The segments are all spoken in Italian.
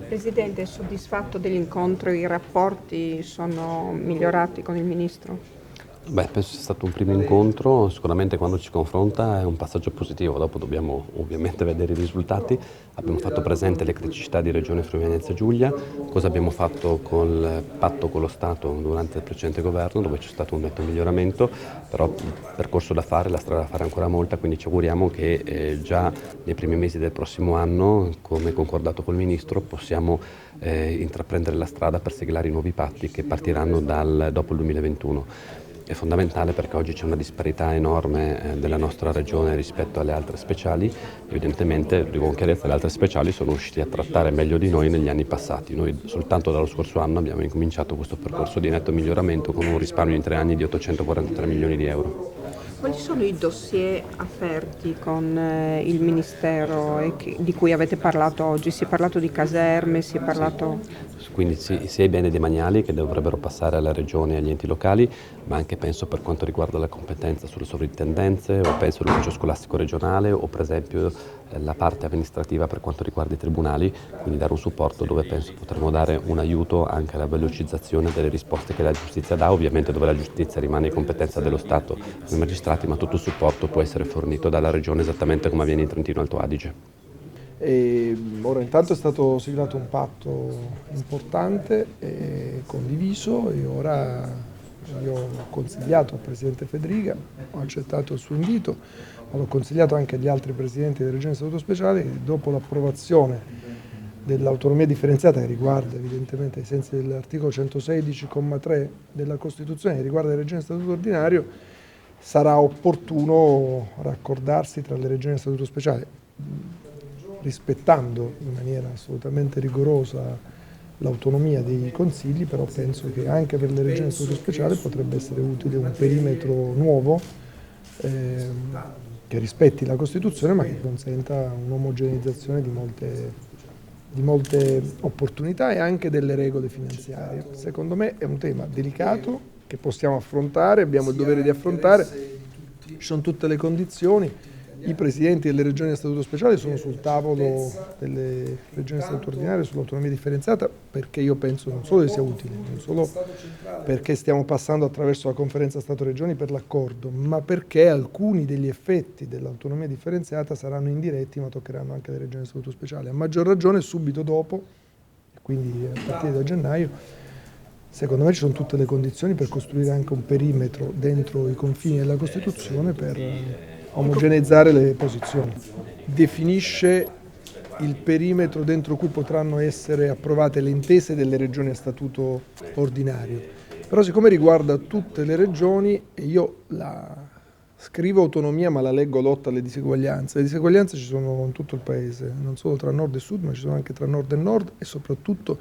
Presidente, è soddisfatto dell'incontro? I rapporti sono migliorati con il Ministro? Beh, penso sia stato un primo incontro, sicuramente quando ci confronta è un passaggio positivo, dopo dobbiamo ovviamente vedere i risultati. Abbiamo fatto presente le criticità di Regione Friuli Venezia Giulia, cosa abbiamo fatto col patto con lo Stato durante il precedente governo, dove c'è stato un netto miglioramento, però il percorso da fare, la strada da fare è ancora molta, quindi ci auguriamo che già nei primi mesi del prossimo anno, come concordato col Ministro, possiamo intraprendere la strada per siglare i nuovi patti che partiranno dopo il 2021. È fondamentale perché oggi c'è una disparità enorme della nostra regione rispetto alle altre speciali. Evidentemente, dico con chiarezza, le altre speciali sono riusciti a trattare meglio di noi negli anni passati. Noi soltanto dallo scorso anno abbiamo incominciato questo percorso di netto miglioramento con un risparmio in 3 anni di 843 milioni di euro. Quali sono i dossier aperti con il Ministero di cui avete parlato oggi? Si è parlato di caserme, si è parlato... Quindi sia i beni demaniali che dovrebbero passare alla Regione e agli enti locali, ma anche penso per quanto riguarda la competenza sulle sovrintendenze, o penso all'ufficio scolastico regionale, o per esempio la parte amministrativa per quanto riguarda i tribunali, quindi dare un supporto dove penso potremo dare un aiuto anche alla velocizzazione delle risposte che la giustizia dà, ovviamente dove la giustizia rimane in competenza dello Stato, dei magistrati, ma tutto il supporto può essere fornito dalla Regione esattamente come avviene in Trentino Alto Adige. Ora intanto è stato siglato un patto importante e condiviso e ora io ho consigliato al Presidente Federica, ho accettato il suo invito, ma l'ho consigliato anche agli altri Presidenti delle Regioni a Statuto Speciale che dopo l'approvazione dell'autonomia differenziata che riguarda evidentemente ai sensi dell'articolo 116,3 della Costituzione che riguarda le Regioni a Statuto Ordinario sarà opportuno raccordarsi tra le Regioni a Statuto Speciale rispettando in maniera assolutamente rigorosa l'autonomia dei consigli, però penso che anche per le regioni a statuto speciale potrebbe essere utile un perimetro nuovo che rispetti la Costituzione ma che consenta un'omogeneizzazione di molte opportunità e anche delle regole finanziarie. Secondo me è un tema delicato che possiamo affrontare, abbiamo il dovere di affrontare, ci sono tutte le condizioni. I presidenti delle regioni a statuto speciale sono sul tavolo delle regioni a statuto ordinario sull'autonomia differenziata perché io penso non solo che sia utile, non solo perché stiamo passando attraverso la conferenza Stato-Regioni per l'accordo, ma perché alcuni degli effetti dell'autonomia differenziata saranno indiretti ma toccheranno anche le regioni a statuto speciale. A maggior ragione subito dopo, quindi a partire da gennaio, secondo me ci sono tutte le condizioni per costruire anche un perimetro dentro i confini della Costituzione per omogeneizzare le posizioni. Definisce il perimetro dentro cui potranno essere approvate le intese delle regioni a statuto ordinario. Però siccome riguarda tutte le regioni, e io la scrivo autonomia ma la leggo lotta alle diseguaglianze. Le diseguaglianze ci sono in tutto il paese, non solo tra nord e sud, ma ci sono anche tra nord e nord e soprattutto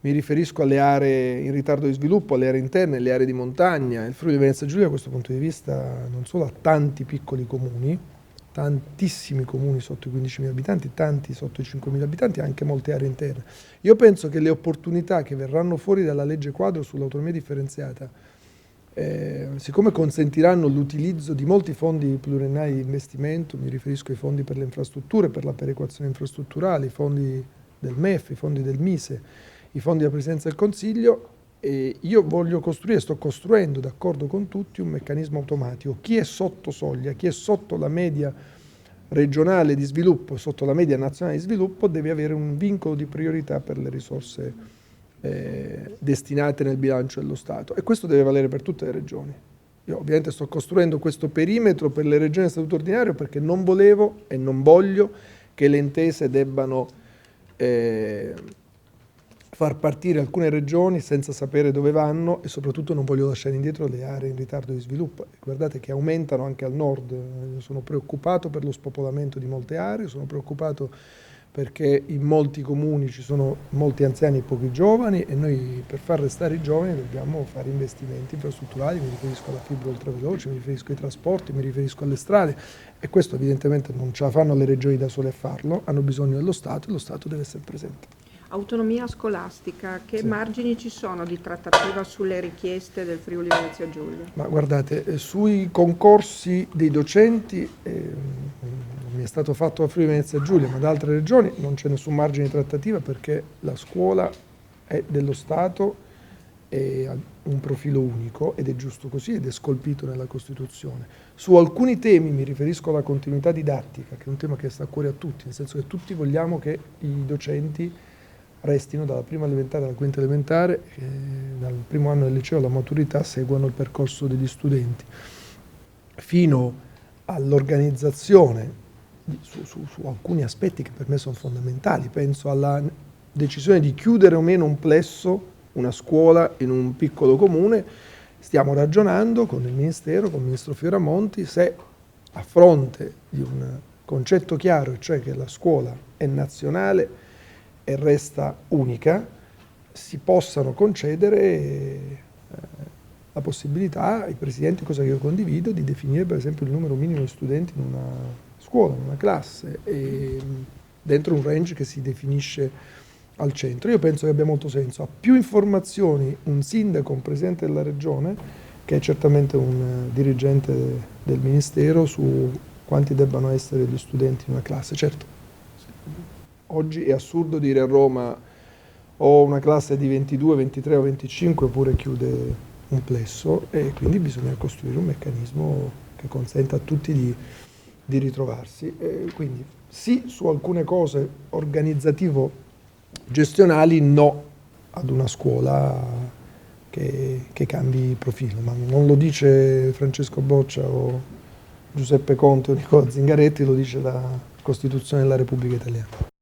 mi riferisco alle aree in ritardo di sviluppo, alle aree interne, alle aree di montagna. Il Friuli Venezia Giulia da questo punto di vista non solo ha tanti piccoli comuni, tantissimi comuni sotto i 15.000 abitanti, tanti sotto i 5.000 abitanti, anche molte aree interne. Io penso che le opportunità che verranno fuori dalla legge quadro sull'autonomia differenziata, siccome consentiranno l'utilizzo di molti fondi pluriennali di investimento, mi riferisco ai fondi per le infrastrutture, per la perequazione infrastrutturale, i fondi del MEF, i fondi del MISE, i fondi della Presidenza del Consiglio, e io voglio costruire, sto costruendo d'accordo con tutti un meccanismo automatico. Chi è sotto soglia, chi è sotto la media regionale di sviluppo, sotto la media nazionale di sviluppo, deve avere un vincolo di priorità per le risorse destinate nel bilancio dello Stato e questo deve valere per tutte le regioni. Io ovviamente sto costruendo questo perimetro per le regioni a statuto ordinario perché non volevo e non voglio che le intese debbano far partire alcune regioni senza sapere dove vanno e soprattutto non voglio lasciare indietro le aree in ritardo di sviluppo. Guardate che aumentano anche al nord, io sono preoccupato per lo spopolamento di molte aree, sono preoccupato perché in molti comuni ci sono molti anziani e pochi giovani e noi per far restare i giovani dobbiamo fare investimenti infrastrutturali, mi riferisco alla fibra ultraveloce, mi riferisco ai trasporti, mi riferisco alle strade e questo evidentemente non ce la fanno le regioni da sole a farlo, hanno bisogno dello Stato e lo Stato deve essere presente. Autonomia scolastica, che Sì. margini ci sono di trattativa sulle richieste del Friuli Venezia Giulia? Ma guardate, sui concorsi dei docenti non mi è stato fatto a Friuli Venezia Giulia, ma da altre regioni non c'è nessun margine di trattativa perché la scuola è dello Stato e ha un profilo unico ed è giusto così ed è scolpito nella Costituzione. Su alcuni temi, mi riferisco alla continuità didattica, che è un tema che sta a cuore a tutti, nel senso che tutti vogliamo che i docenti restino dalla prima elementare alla quinta elementare, dal primo anno del liceo alla maturità seguano il percorso degli studenti, fino all'organizzazione su alcuni aspetti che per me sono fondamentali. Penso alla decisione di chiudere o meno un plesso, una scuola in un piccolo comune. Stiamo ragionando con il Ministero, con il Ministro Fioramonti, se a fronte di un concetto chiaro, cioè che la scuola è nazionale e resta unica, si possano concedere la possibilità ai presidenti, cosa che io condivido, di definire per esempio il numero minimo di studenti in una scuola, in una classe, e dentro un range che si definisce al centro. Io penso che abbia molto senso. Ha più informazioni un sindaco, un presidente della regione, che è certamente un dirigente del Ministero, su quanti debbano essere gli studenti in una classe. Certo, oggi è assurdo dire a Roma ho una classe di 22, 23 o 25 oppure chiude un plesso, e quindi bisogna costruire un meccanismo che consenta a tutti di ritrovarsi. Quindi sì su alcune cose organizzativo-gestionali, no ad una scuola che cambi profilo, ma non lo dice Francesco Boccia o Giuseppe Conte o Nicola Zingaretti, lo dice la Costituzione della Repubblica Italiana.